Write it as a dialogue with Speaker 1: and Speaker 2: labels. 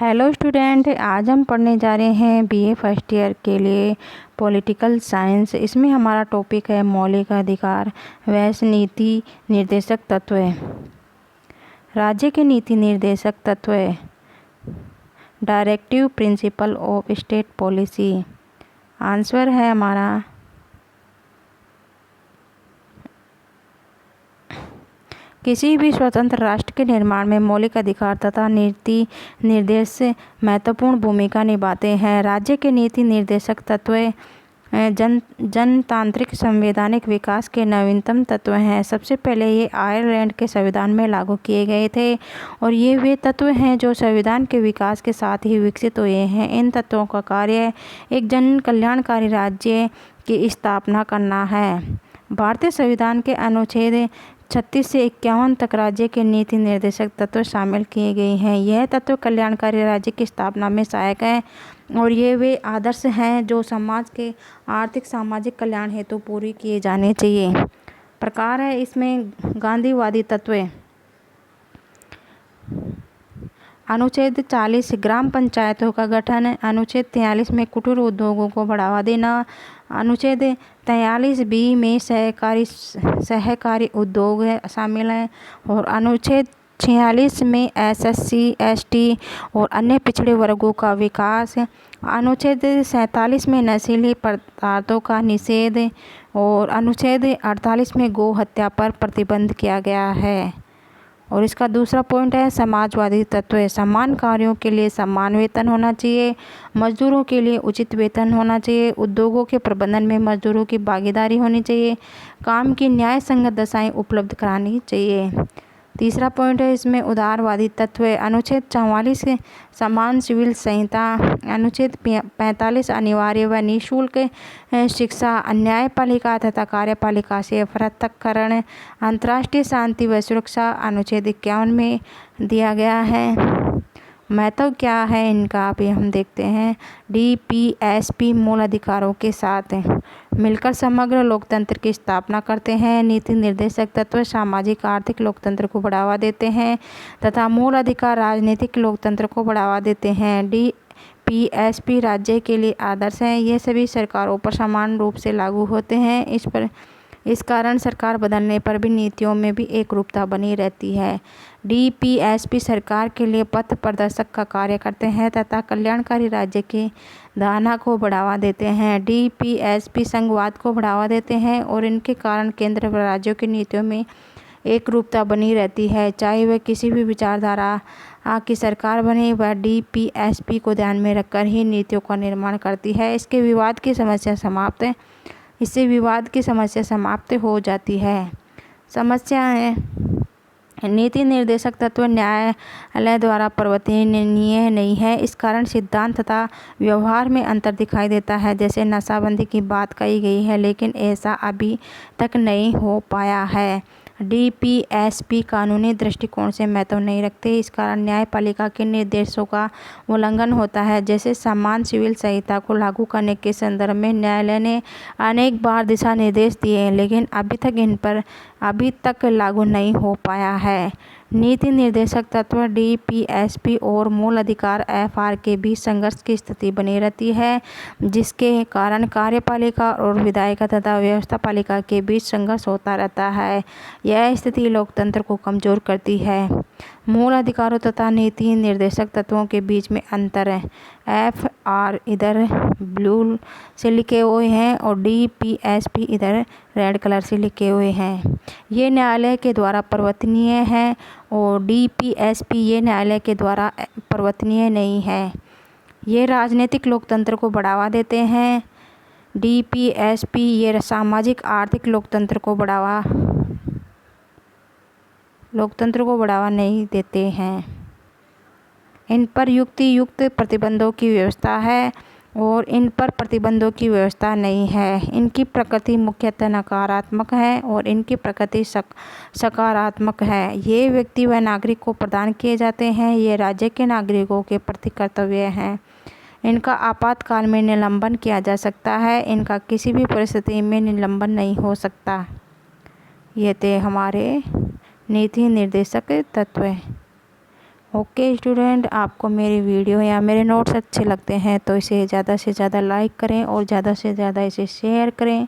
Speaker 1: Hello student, आज हम पढ़ने जा रहे हैं बीए फर्स्ट ईयर के लिए पॉलिटिकल साइंस। इसमें हमारा टॉपिक है मौलिक अधिकार व नीति निर्देशक तत्व। राज्य के नीति निर्देशक तत्व, directive principle of state policy. Answer है हमारा किसी भी स्वतंत्र राष्ट्र के निर्माण में मौलिक अधिकार तथा नीति निर्देश महत्वपूर्ण भूमिका निभाते हैं। राज्य के नीति निर्देशक तत्व जनतांत्रिक संवैधानिक विकास के नवीनतम तत्व हैं। सबसे पहले ये आयरलैंड के संविधान में लागू किए गए थे और ये वे तत्व हैं जो संविधान के विकास के साथ ही विकसित हुए हैं। इन तत्वों का कार्य एक जन कल्याणकारी राज्य की स्थापना करना है। भारतीय संविधान के अनुच्छेद 36 से 51 तक राज्य के नीति निर्देशक तत्व शामिल किए गए हैं। यह तत्व कल्याणकारी राज्य की स्थापना में सहायक है और ये वे आदर्श हैं जो समाज के आर्थिक सामाजिक कल्याण हेतु पूरी किए जाने चाहिए। प्रकार है इसमें गांधीवादी तत्व। अनुच्छेद 40 ग्राम पंचायतों का गठन। अनुच्छेद 43 में कुटीर उद्योगों को बढ़ावा देना। अनुच्छेद 43B में सहकारी उद्योग शामिल हैं और अनुच्छेद 46 में SC, ST और अन्य पिछड़े वर्गों का विकास। अनुच्छेद 47 में नशीली पदार्थों का निषेध और अनुच्छेद 48 में गौ हत्या पर प्रतिबंध किया गया है। और इसका दूसरा पॉइंट है समाजवादी तत्व। समान कार्यों के लिए समान वेतन होना चाहिए। मजदूरों के लिए उचित वेतन होना चाहिए। उद्योगों के प्रबंधन में मजदूरों की भागीदारी होनी चाहिए। काम की न्याय संगत दशाएं उपलब्ध करानी चाहिए। तीसरा पॉइंट है इसमें उदारवादी तत्व। अनुच्छेद 44 समान सिविल संहिता। अनुच्छेद 45 अनिवार्य व निःशुल्क शिक्षा। न्यायपालिका तथा कार्यपालिका से पृथक्करण। अंतर्राष्ट्रीय शांति व सुरक्षा अनुच्छेद 51 में दिया गया है। महत्व क्या है इनका अभी हम देखते हैं। DPSP मूल अधिकारों के साथ मिलकर समग्र लोकतंत्र की स्थापना करते हैं। नीति निर्देशक तत्व सामाजिक आर्थिक लोकतंत्र को बढ़ावा देते हैं तथा मूल अधिकार राजनीतिक लोकतंत्र को बढ़ावा देते हैं। DPSP राज्य के लिए आदर्श हैं। ये सभी सरकारों पर समान रूप से लागू होते हैं। इस कारण सरकार बदलने पर भी नीतियों में भी एकरूपता बनी रहती है। DPSP सरकार के लिए पथ प्रदर्शक का कार्य करते हैं तथा कल्याणकारी राज्य की धारणा को बढ़ावा देते हैं। DPSP संघवाद को बढ़ावा देते हैं और इनके कारण केंद्र व राज्यों की नीतियों में एकरूपता बनी रहती है। चाहे वह किसी भी विचारधारा की सरकार बने, वह DPSP को ध्यान में रखकर ही नीतियों का निर्माण करती है। इससे विवाद की समस्या समाप्त हो जाती है। समस्या है नीति निर्देशक तत्व न्यायालय द्वारा परिवर्तनीय नहीं है। इस कारण सिद्धांत तथा व्यवहार में अंतर दिखाई देता है। जैसे नशाबंदी की बात कही गई है लेकिन ऐसा अभी तक नहीं हो पाया है। DPSP कानूनी दृष्टिकोण से महत्व नहीं रखते। इस कारण न्यायपालिका के निर्देशों का उल्लंघन होता है। जैसे समान सिविल संहिता को लागू करने के संदर्भ में न्यायालय ने अनेक बार दिशा निर्देश दिए हैं लेकिन अभी तक लागू नहीं हो पाया है। नीति निर्देशक तत्व DPSP और मूल अधिकार FR के बीच संघर्ष की स्थिति बनी रहती है, जिसके कारण कार्यपालिका और विधायिका तथा व्यवस्था पालिका के बीच संघर्ष होता रहता है। यह स्थिति लोकतंत्र को कमजोर करती है। मूल अधिकारों तथा नीति निर्देशक तत्वों के बीच में अंतर है। FR इधर ब्लू से लिखे हुए हैं और DPSP इधर रेड कलर से लिखे हुए हैं। ये न्यायालय के द्वारा परिवर्तनीय है और DPSP ये न्यायालय के द्वारा परिवर्तनीय नहीं है। ये राजनीतिक लोकतंत्र को बढ़ावा देते हैं। DPSP ये सामाजिक आर्थिक लोकतंत्र को बढ़ावा नहीं देते हैं। इन पर युक्त प्रतिबंधों की व्यवस्था है और इन पर प्रतिबंधों की व्यवस्था नहीं है। इनकी प्रकृति मुख्यतः नकारात्मक है और इनकी प्रकृति सकारात्मक है। ये व्यक्ति व नागरिक को प्रदान किए जाते हैं। ये राज्य के नागरिकों के प्रति कर्तव्य हैं। इनका आपातकाल में निलंबन किया जा सकता है। इनका किसी भी परिस्थिति में निलंबन नहीं हो सकता। ये थे हमारे नीति निर्देशक तत्व। ओके स्टूडेंट, आपको मेरी वीडियो या मेरे नोट्स अच्छे लगते हैं तो इसे ज़्यादा से ज़्यादा लाइक करें और ज़्यादा से ज़्यादा इसे शेयर करें।